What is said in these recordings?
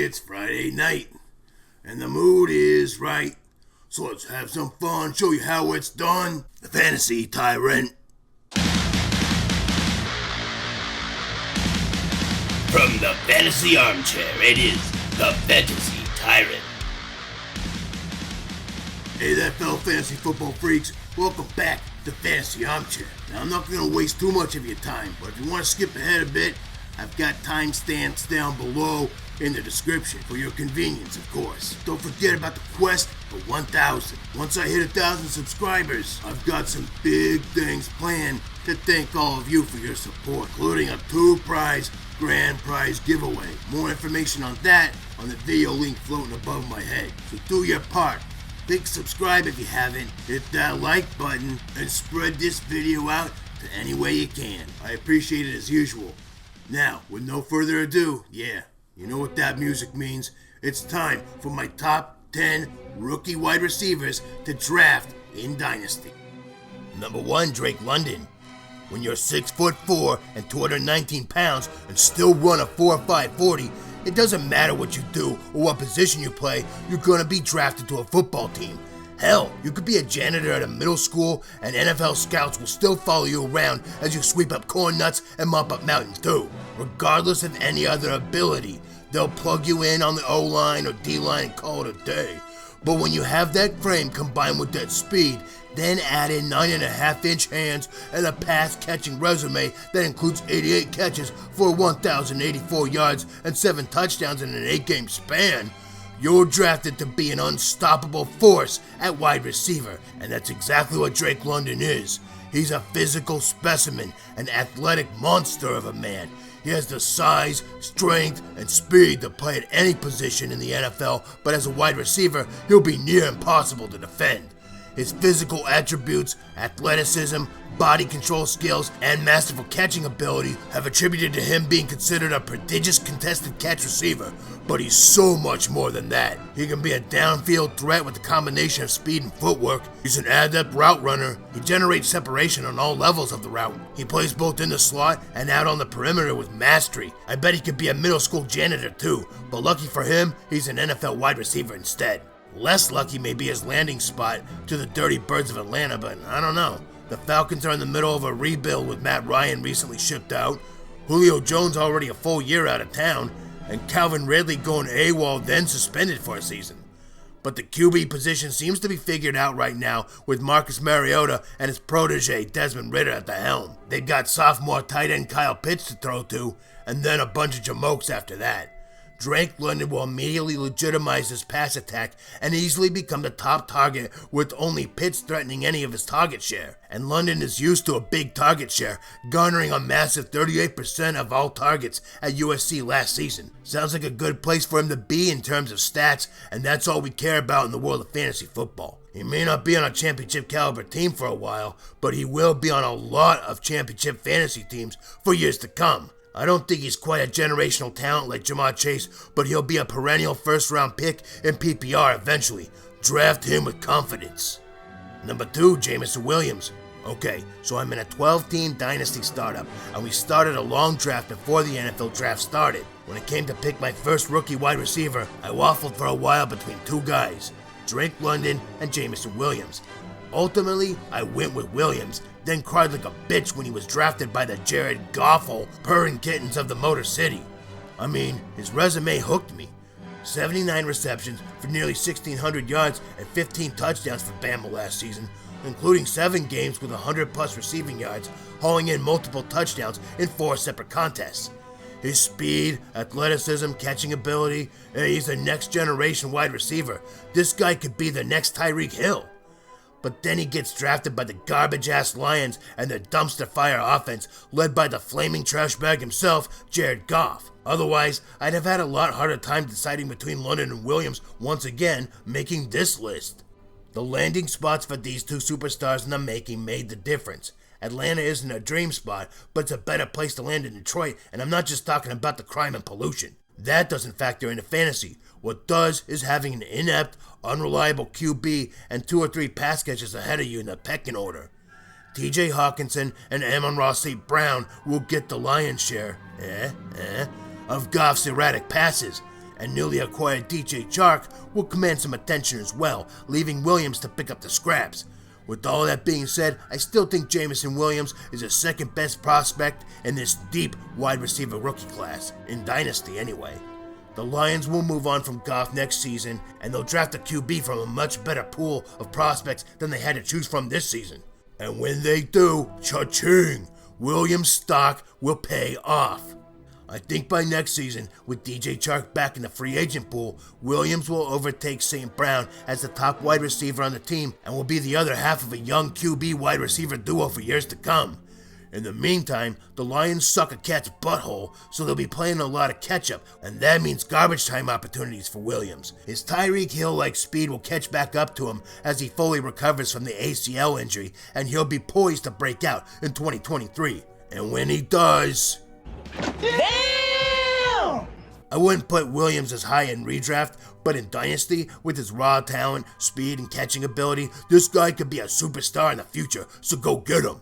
It's Friday night, and the mood is right. So let's have some fun, show you how it's done. The Fantasy Tyrant. From the Fantasy Armchair, it is the Fantasy Tyrant. Hey there, fellow fantasy football freaks. Welcome back to Fantasy Armchair. Now, I'm not going to waste too much of your time, but if you want to skip ahead a bit, I've got timestamps down below in the description for your convenience, of course. Don't forget about the quest for 1,000. Once I hit 1,000 subscribers, I've got some big things planned to thank all of you for your support, including a 2-prize Grandprize Giveaway. More information on that on the video link floating above my head. So do your part. Click subscribe if you haven't, hit that like button, and spread this video out to any way you can. I appreciate it as usual. Now, with no further ado, yeah, you know what that music means. It's time for my top 10 rookie wide receivers to draft in Dynasty. Number 1, Drake London. When you're 6'4" and 219 pounds and still run a 4.5 40, it doesn't matter what you do or what position you play, you're gonna be drafted to a football team. Hell, you could be a janitor at a middle school and NFL scouts will still follow you around as you sweep up corn nuts and mop up Mountain Dew. Regardless of any other ability, they'll plug you in on the O-line or D-line and call it a day. But when you have that frame combined with that speed, then add in 9.5-inch hands and a pass-catching resume that includes 88 catches for 1,084 yards and 7 touchdowns in an 8-game span, you're drafted to be an unstoppable force at wide receiver, and that's exactly what Drake London is. He's a physical specimen, an athletic monster of a man. He has the size, strength, and speed to play at any position in the NFL, but as a wide receiver, he'll be near impossible to defend. His physical attributes, athleticism, body control skills, and masterful catching ability have attributed to him being considered a prodigious contested catch receiver, but he's so much more than that. He can be a downfield threat with a combination of speed and footwork. He's an adept route runner. He generates separation on all levels of the route. He plays both in the slot and out on the perimeter with mastery. I bet he could be a middle school janitor too, but lucky for him, he's an NFL wide receiver instead. Less lucky may be his landing spot to the Dirty Birds of Atlanta, but I don't know. The Falcons are in the middle of a rebuild with Matt Ryan recently shipped out, Julio Jones already a full year out of town, and Calvin Ridley going AWOL then suspended for a season. But the QB position seems to be figured out right now with Marcus Mariota and his protege Desmond Ridder at the helm. They've got sophomore tight end Kyle Pitts to throw to, and then a bunch of jamokes after that. Drake London will immediately legitimize his pass attack and easily become the top target with only Pitts threatening any of his target share. And London is used to a big target share, garnering a massive 38% of all targets at USC last season. Sounds like a good place for him to be in terms of stats, and that's all we care about in the world of fantasy football. He may not be on a championship caliber team for a while, but he will be on a lot of championship fantasy teams for years to come. I don't think he's quite a generational talent like Jamar Chase, but he'll be a perennial first-round pick in PPR eventually. Draft him with confidence. Number 2, Jameson Williams. Okay, so I'm in a 12-team Dynasty startup, and we started a long draft before the NFL draft started. When it came to pick my first rookie wide receiver, I waffled for a while between 2 guys, Drake London and Jameson Williams. Ultimately, I went with Williams, then cried like a bitch when he was drafted by the Jared Goffle purring kittens of the Motor City. I mean, his resume hooked me. 79 receptions for nearly 1,600 yards and 15 touchdowns for Bama last season, including 7 games with 100-plus receiving yards, hauling in multiple touchdowns in 4 separate contests. His speed, athleticism, catching ability, he's a next-generation wide receiver. This guy could be the next Tyreek Hill. But then he gets drafted by the garbage-ass Lions and their dumpster-fire offense led by the flaming trash bag himself, Jared Goff. Otherwise, I'd have had a lot harder time deciding between London and Williams once again making this list. The landing spots for these 2 superstars in the making made the difference. Atlanta isn't a dream spot, but it's a better place to land in Detroit, and I'm not just talking about the crime and pollution. That doesn't factor into fantasy. What does is having an inept, unreliable QB and 2 or 3 pass catchers ahead of you in the pecking order. TJ Hawkinson and Amon-Ra St. Brown will get the lion's share of Goff's erratic passes, and newly acquired DJ Chark will command some attention as well, leaving Williams to pick up the scraps. With all that being said, I still think Jameson Williams is the second best prospect in this deep wide receiver rookie class, in Dynasty anyway. The Lions will move on from Goff next season, and they'll draft a QB from a much better pool of prospects than they had to choose from this season. And when they do, cha-ching, Williams' stock will pay off. I think by next season, with DJ Chark back in the free agent pool, Williams will overtake St. Brown as the top wide receiver on the team and will be the other half of a young QB wide receiver duo for years to come. In the meantime, the Lions suck a cat's butthole, so they'll be playing a lot of catch-up, and that means garbage time opportunities for Williams. His Tyreek Hill-like speed will catch back up to him as he fully recovers from the ACL injury, and he'll be poised to break out in 2023. And when he does... Damn! I wouldn't put Williams as high in redraft, but in Dynasty, with his raw talent, speed, and catching ability, this guy could be a superstar in the future, so go get him.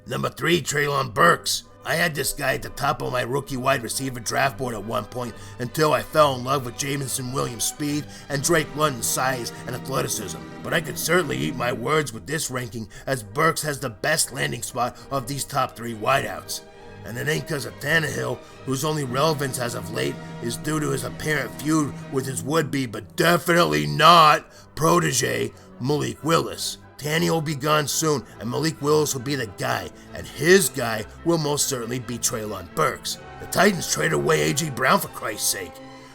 Number 3, Treylon Burks. I had this guy at the top of my rookie wide receiver draft board at one point until I fell in love with Jameson Williams' speed and Drake London's size and athleticism. But I could certainly eat my words with this ranking, as Burks has the best landing spot of these top 3 wideouts. And it ain't cause of Tannehill, whose only relevance as of late is due to his apparent feud with his would-be but definitely not protege, Malik Willis. Tanny will be gone soon, and Malik Willis will be the guy, and his guy will most certainly be Treylon Burks. The Titans traded away A.J. Brown for Christ's sake.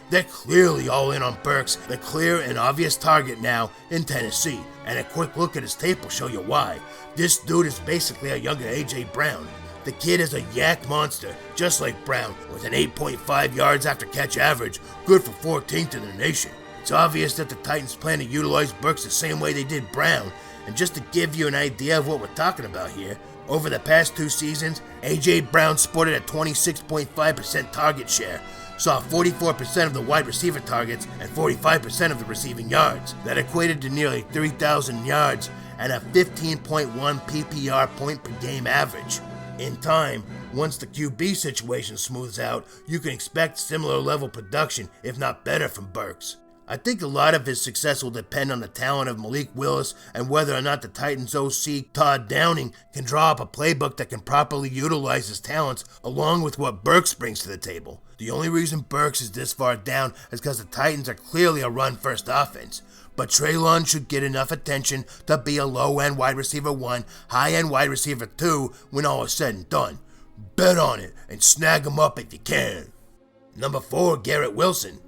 They're clearly all in on Burks, the clear and obvious target now in Tennessee, and a quick look at his tape will show you why. This dude is basically a younger A.J. Brown. The kid is a yak monster, just like Brown, with an 8.5 yards after catch average, good for 14th in the nation. It's obvious that the Titans plan to utilize Burks the same way they did Brown, and just to give you an idea of what we're talking about here, over the past 2 seasons, A.J. Brown sported a 26.5% target share, saw 44% of the wide receiver targets and 45% of the receiving yards. That equated to nearly 3,000 yards and a 15.1 PPR point per game average. In time, once the QB situation smooths out, you can expect similar level production, if not better, from Burks. I think a lot of his success will depend on the talent of Malik Willis and whether or not the Titans OC Todd Downing can draw up a playbook that can properly utilize his talents along with what Burks brings to the table. The only reason Burks is this far down is because the Titans are clearly a run-first offense. But Treylon should get enough attention to be a low-end wide receiver 1, high-end wide receiver 2 when all is said and done. Bet on it and snag him up if you can. Number 4, Garrett Wilson.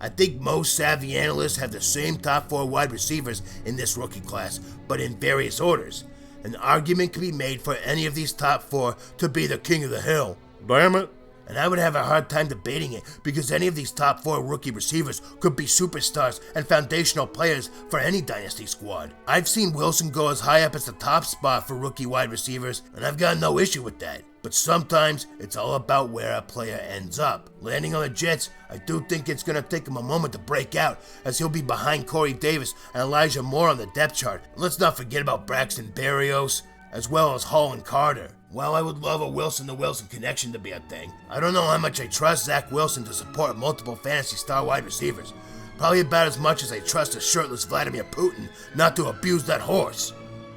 I think most savvy analysts have the same top 4 wide receivers in this rookie class, but in various orders. An argument can be made for any of these top 4 to be the king of the hill. Damn it. And I would have a hard time debating it because any of these top 4 rookie receivers could be superstars and foundational players for any Dynasty squad. I've seen Wilson go as high up as the top spot for rookie wide receivers, and I've got no issue with that. But sometimes it's all about where a player ends up. Landing on the Jets, I do think it's going to take him a moment to break out, as he'll be behind Corey Davis and Elijah Moore on the depth chart. And let's not forget about Braxton Berrios, as well as Hall and Carter. While I would love a Wilson-to-Wilson connection to be a thing, I don't know how much I trust Zach Wilson to support multiple fantasy star wide receivers. Probably about as much as I trust a shirtless Vladimir Putin not to abuse that horse.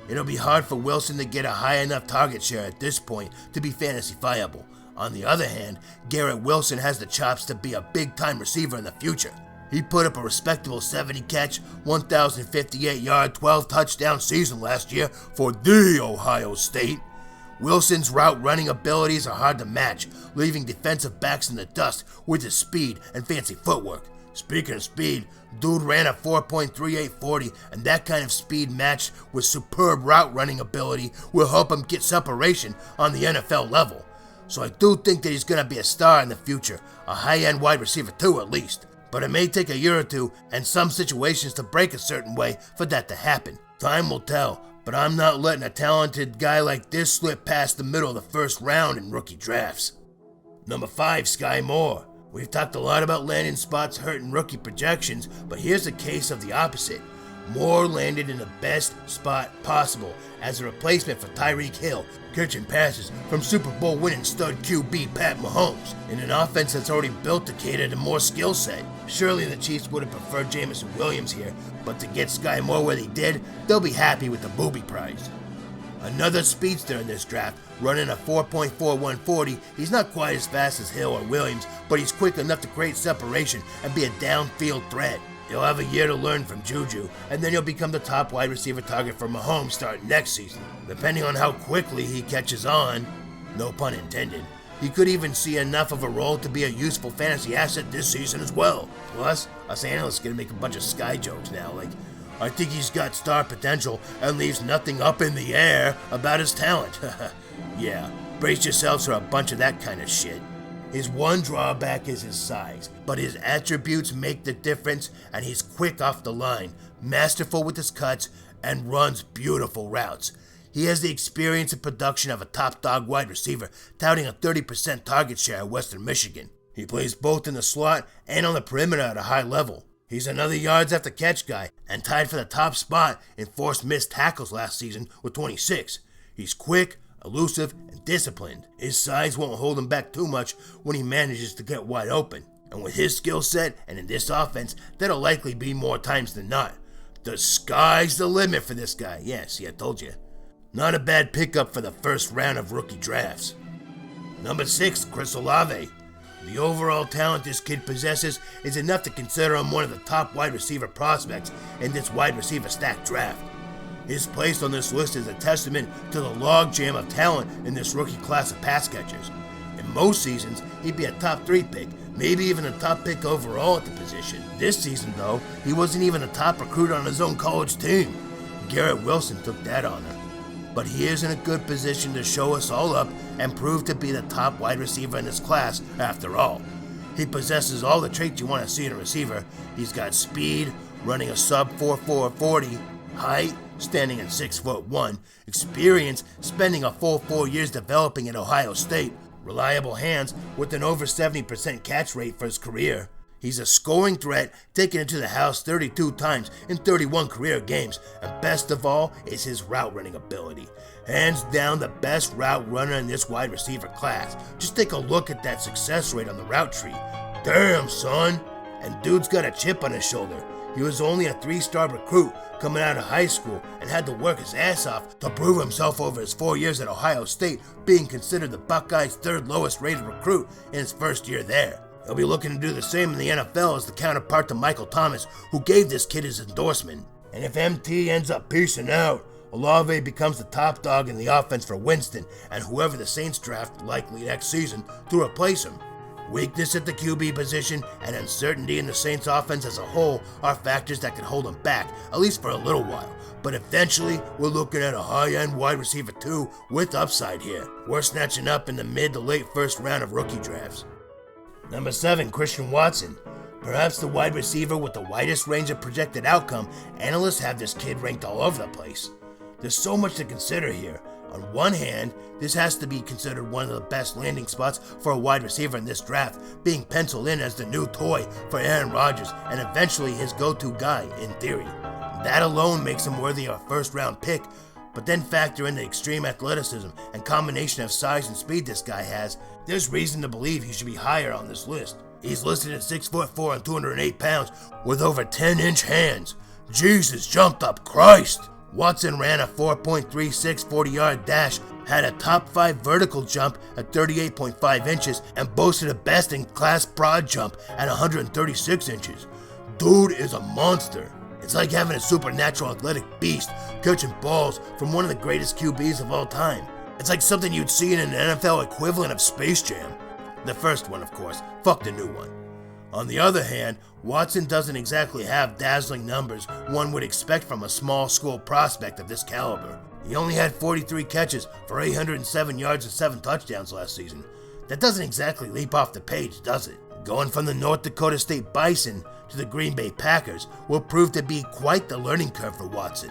It'll be hard for Wilson to get a high enough target share at this point to be fantasy viable. On the other hand, Garrett Wilson has the chops to be a big-time receiver in the future. He put up a respectable 70-catch, 1,058-yard, 12-touchdown season last year for the Ohio State. Wilson's route running abilities are hard to match, leaving defensive backs in the dust with his speed and fancy footwork. Speaking of speed, dude ran a 4.3840, and that kind of speed matched with superb route running ability will help him get separation on the NFL level. So I do think that he's going to be a star in the future, a high-end wide receiver too at least. But it may take a year or two and some situations to break a certain way for that to happen. Time will tell. But I'm not letting a talented guy like this slip past the middle of the first round in rookie drafts. Number 5, Sky Moore. We've talked a lot about landing spots hurting rookie projections, but here's a case of the opposite. Moore landed in the best spot possible as a replacement for Tyreek Hill, catching passes from Super Bowl winning stud QB Pat Mahomes in an offense that's already built to cater to more skill set. Surely the Chiefs would have preferred Jameson Williams here, but to get Sky Moore where they did, they'll be happy with the booby prize. Another speedster in this draft, running a 4.41 40. He's not quite as fast as Hill or Williams, but he's quick enough to create separation and be a downfield threat. He'll have a year to learn from Juju, and then he'll become the top wide receiver target for Mahomes starting next season. Depending on how quickly he catches on, no pun intended, he could even see enough of a role to be a useful fantasy asset this season as well. Plus, us analysts are gonna make a bunch of Sky jokes now, like, I think he's got star potential and leaves nothing up in the air about his talent. Yeah, brace yourselves for a bunch of that kind of shit. His one drawback is his size, but his attributes make the difference, and he's quick off the line, masterful with his cuts, and runs beautiful routes. He has the experience and production of a top dog wide receiver, touting a 30% target share at Western Michigan. He plays both in the slot and on the perimeter at a high level. He's another yards after catch guy, and tied for the top spot in forced missed tackles last season with 26. He's quick, elusive, and disciplined. His size won't hold him back too much when he manages to get wide open. And with his skill set and in this offense, that'll likely be more times than not. The sky's the limit for this guy. Yeah, see, I told you. Not a bad pickup for the first round of rookie drafts. Number 6, Chris Olave. The overall talent this kid possesses is enough to consider him one of the top wide receiver prospects in this wide receiver stacked draft. His place on this list is a testament to the logjam of talent in this rookie class of pass catchers. In most seasons, he'd be a top 3 pick, maybe even a top pick overall at the position. This season, though, he wasn't even a top recruit on his own college team. Garrett Wilson took that honor. But he is in a good position to show us all up and prove to be the top wide receiver in this class after all. He possesses all the traits you want to see in a receiver. He's got speed, running a sub 4.4 40, height, standing at 6'1", experience, spending a full 4 years developing at Ohio State, reliable hands with an over 70% catch rate for his career. He's a scoring threat, taking it to the house 32 times in 31 career games, and best of all is his route running ability. Hands down the best route runner in this wide receiver class. Just take a look at that success rate on the route tree. Damn, son! And dude's got a chip on his shoulder. He was only a 3-star recruit coming out of high school and had to work his ass off to prove himself over his 4 years at Ohio State, being considered the Buckeyes' 3rd lowest rated recruit in his first year there. He'll be looking to do the same in the NFL as the counterpart to Michael Thomas, who gave this kid his endorsement. And if MT ends up peacing out, Olave becomes the top dog in the offense for Winston and whoever the Saints draft likely next season to replace him. Weakness at the QB position and uncertainty in the Saints offense as a whole are factors that can hold him back, at least for a little while. But eventually, we're looking at a high-end wide receiver 2 with upside here. We're snatching up in the mid to late first round of rookie drafts. Number 7, Christian Watson. Perhaps the wide receiver with the widest range of projected outcome, analysts have this kid ranked all over the place. There's so much to consider here. On one hand, this has to be considered one of the best landing spots for a wide receiver in this draft, being penciled in as the new toy for Aaron Rodgers and eventually his go-to guy, in theory. That alone makes him worthy of a first-round pick, but then factor in the extreme athleticism and combination of size and speed this guy has, there's reason to believe he should be higher on this list. He's listed at 6'4" and 208 pounds with over 10-inch hands. Jesus jumped up Christ! Watson ran a 4.36 40-yard dash, had a top 5 vertical jump at 38.5 inches, and boasted a best-in-class broad jump at 136 inches. Dude is a monster. It's like having a supernatural athletic beast catching balls from one of the greatest QBs of all time. It's like something you'd see in an NFL equivalent of Space Jam. The first one, of course. Fuck the new one. On the other hand, Watson doesn't exactly have dazzling numbers one would expect from a small school prospect of this caliber. He only had 43 catches for 807 yards and 7 touchdowns last season. That doesn't exactly leap off the page, does it? Going from the North Dakota State Bison to the Green Bay Packers will prove to be quite the learning curve for Watson.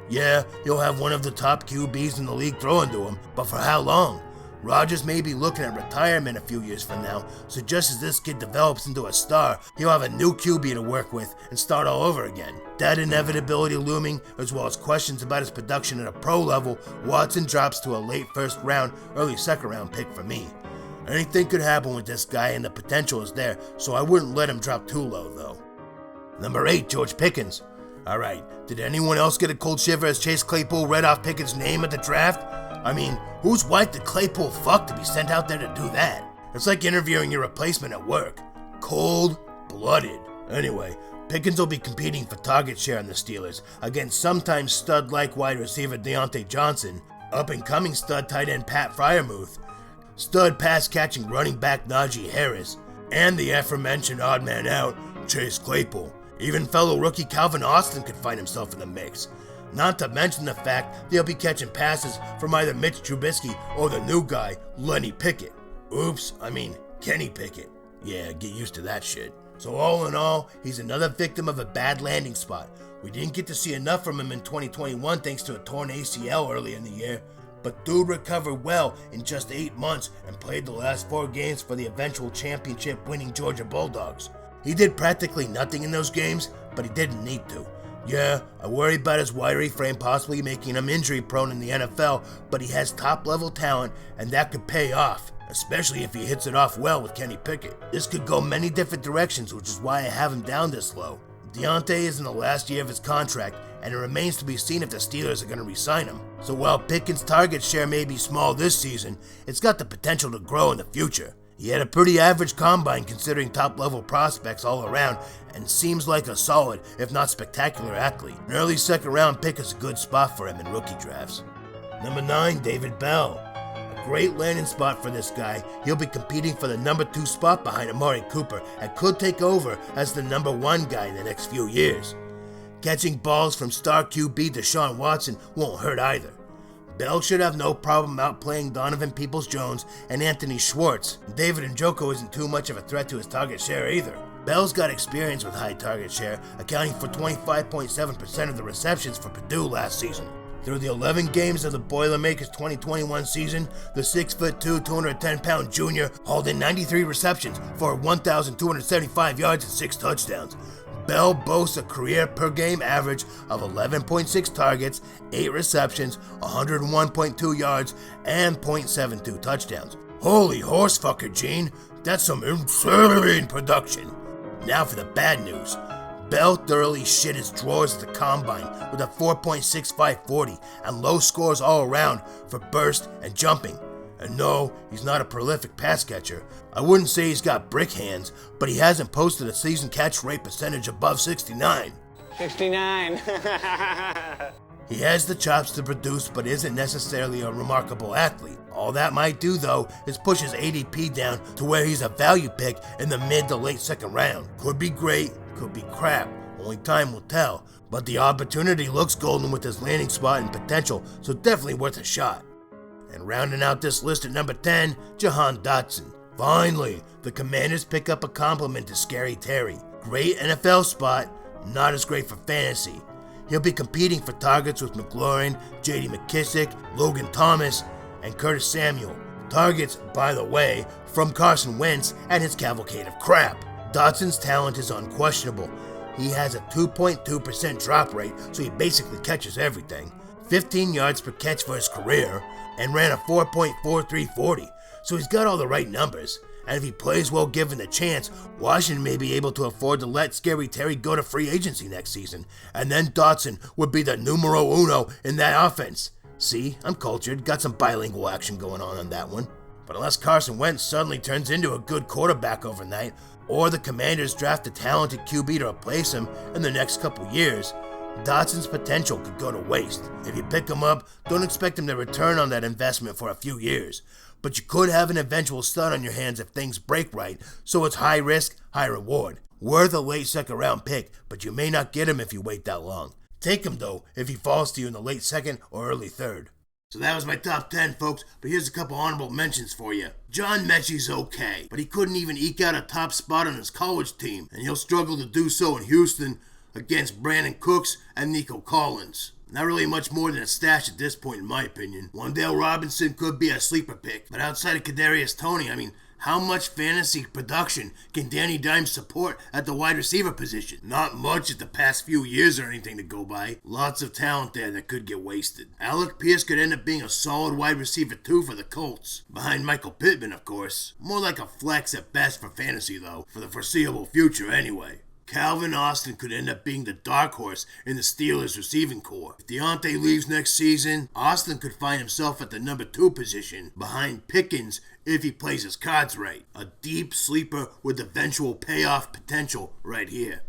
Yeah, he'll have one of the top QBs in the league throwing to him, but for how long? Rodgers may be looking at retirement a few years from now, so just as this kid develops into a star, he'll have a new QB to work with and start all over again. That inevitability looming, as well as questions about his production at a pro level, Watson drops to a late first round, early second round pick for me. Anything could happen with this guy and the potential is there, so I wouldn't let him drop too low though. Number 8, George Pickens. Alright, did anyone else get a cold shiver as Chase Claypool read off Pickens' name at the draft? I mean, whose wife did Claypool fuck to be sent out there to do that? It's like interviewing your replacement at work. Cold-blooded. Anyway, Pickens will be competing for target share on the Steelers against sometimes stud-like wide receiver Deontay Johnson, up-and-coming stud tight end Pat Freiermuth, stud pass-catching running back Najee Harris, and the aforementioned odd man out, Chase Claypool. Even fellow rookie Calvin Austin could find himself in the mix. Not to mention the fact they'll be catching passes from either Mitch Trubisky or the new guy, Lenny Pickett. Oops, I mean Kenny Pickett. Yeah, get used to that shit. So all in all, he's another victim of a bad landing spot. We didn't get to see enough from him in 2021 thanks to a torn ACL early in the year, but dude recovered well in just 8 months and played the last 4 games for the eventual championship-winning Georgia Bulldogs. He did practically nothing in those games, but he didn't need to. Yeah, I worry about his wiry frame possibly making him injury-prone in the NFL, but he has top-level talent, and that could pay off, especially if he hits it off well with Kenny Pickett. This could go many different directions, which is why I have him down this low. Deontay is in the last year of his contract, and it remains to be seen if the Steelers are going to re-sign him. So while Pickens' target share may be small this season, it's got the potential to grow in the future. He had a pretty average combine considering top-level prospects all around, and seems like a solid, if not spectacular athlete. An early second-round pick is a good spot for him in rookie drafts. Number 9, David Bell. A great landing spot for this guy. He'll be competing for the number 2 spot behind Amari Cooper and could take over as the number 1 guy in the next few years. Catching balls from star QB Deshaun Watson won't hurt either. Bell should have no problem outplaying Donovan Peoples-Jones and Anthony Schwartz. David Njoku isn't too much of a threat to his target share either. Bell's got experience with high target share, accounting for 25.7% of the receptions for Purdue last season. Through the 11 games of the Boilermakers 2021 season, the 6'2", 210-pound junior hauled in 93 receptions for 1,275 yards and 6 touchdowns. Bell boasts a career per game average of 11.6 targets, 8 receptions, 101.2 yards, and .72 touchdowns. Holy horsefucker, Gene. That's some insane production. Now for the bad news. Bell thoroughly shit his drawers at the combine with a 4.65 40 and low scores all around for burst and jumping. And no, he's not a prolific pass catcher. I wouldn't say he's got brick hands, but he hasn't posted a season catch rate percentage above 69. 69. He has the chops to produce, but isn't necessarily a remarkable athlete. All that might do, though, is push his ADP down to where he's a value pick in the mid to late second round. Could be great, could be crap. Only time will tell. But the opportunity looks golden with his landing spot and potential, so definitely worth a shot. And rounding out this list at number 10, Jahan Dotson. Finally, the Commanders pick up a compliment to Scary Terry. Great NFL spot, not as great for fantasy. He'll be competing for targets with McLaurin, J.D. McKissick, Logan Thomas, and Curtis Samuel. Targets, by the way, from Carson Wentz and his cavalcade of crap. Dotson's talent is unquestionable. He has a 2.2% drop rate, so he basically catches everything. 15 yards per catch for his career, and ran a 4.43 40, so he's got all the right numbers. And if he plays well given the chance, Washington may be able to afford to let Scary Terry go to free agency next season, and then Dotson would be the numero uno in that offense. See, I'm cultured, got some bilingual action going on that one. But unless Carson Wentz suddenly turns into a good quarterback overnight, or the Commanders draft a talented QB to replace him in the next couple years, Dotson's potential could go to waste. If you pick him up, don't expect him to return on that investment for a few years. But you could have an eventual stud on your hands if things break right, so it's high risk, high reward. Worth a late second round pick, but you may not get him if you wait that long. Take him though, if he falls to you in the late second or early third. So that was my top 10, folks, but here's a couple honorable mentions for you. John Mechie's okay, but he couldn't even eke out a top spot on his college team, and he'll struggle to do so in Houston against Brandon Cooks and Nico Collins. Not really much more than a stash at this point in my opinion. Wan'Dale Robinson could be a sleeper pick, but outside of Kadarius Toney, how much fantasy production can Danny Dimes support at the wide receiver position? Not much at the past few years or anything to go by. Lots of talent there that could get wasted. Alec Pierce could end up being a solid wide receiver too for the Colts. Behind Michael Pittman, of course. More like a flex at best for fantasy though, for the foreseeable future anyway. Calvin Austin could end up being the dark horse in the Steelers' receiving corps. If Deontay leaves next season, Austin could find himself at the number 2 position behind Pickens if he plays his cards right. A deep sleeper with eventual payoff potential right here.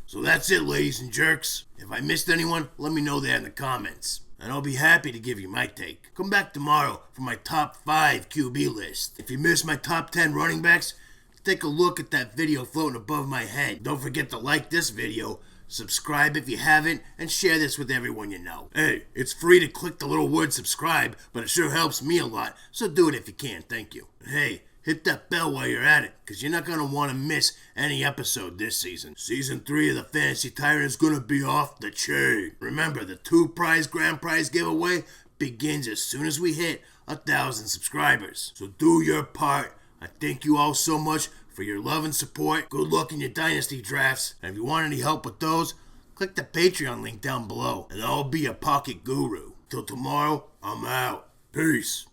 So that's it, ladies and jerks. If I missed anyone, let me know there in the comments, and I'll be happy to give you my take. Come back tomorrow for my top 5 QB list. If you missed my top 10 running backs, take a look at that video floating above my head. Don't forget to like this video, subscribe if you haven't, and share this with everyone you know. Hey, it's free to click the little word subscribe, but it sure helps me a lot, so do it if you can, thank you. And hey, hit that bell while you're at it, because you're not going to want to miss any episode this season. Season 3 of the Fantasy Tyrant is going to be off the chain. Remember, the 2-prize Grandprize Giveaway begins as soon as we hit 1,000 subscribers. So do your part. I thank you all so much for your love and support. Good luck in your Dynasty drafts. And if you want any help with those, click the Patreon link down below, and I'll be a pocket guru. Till tomorrow, I'm out. Peace.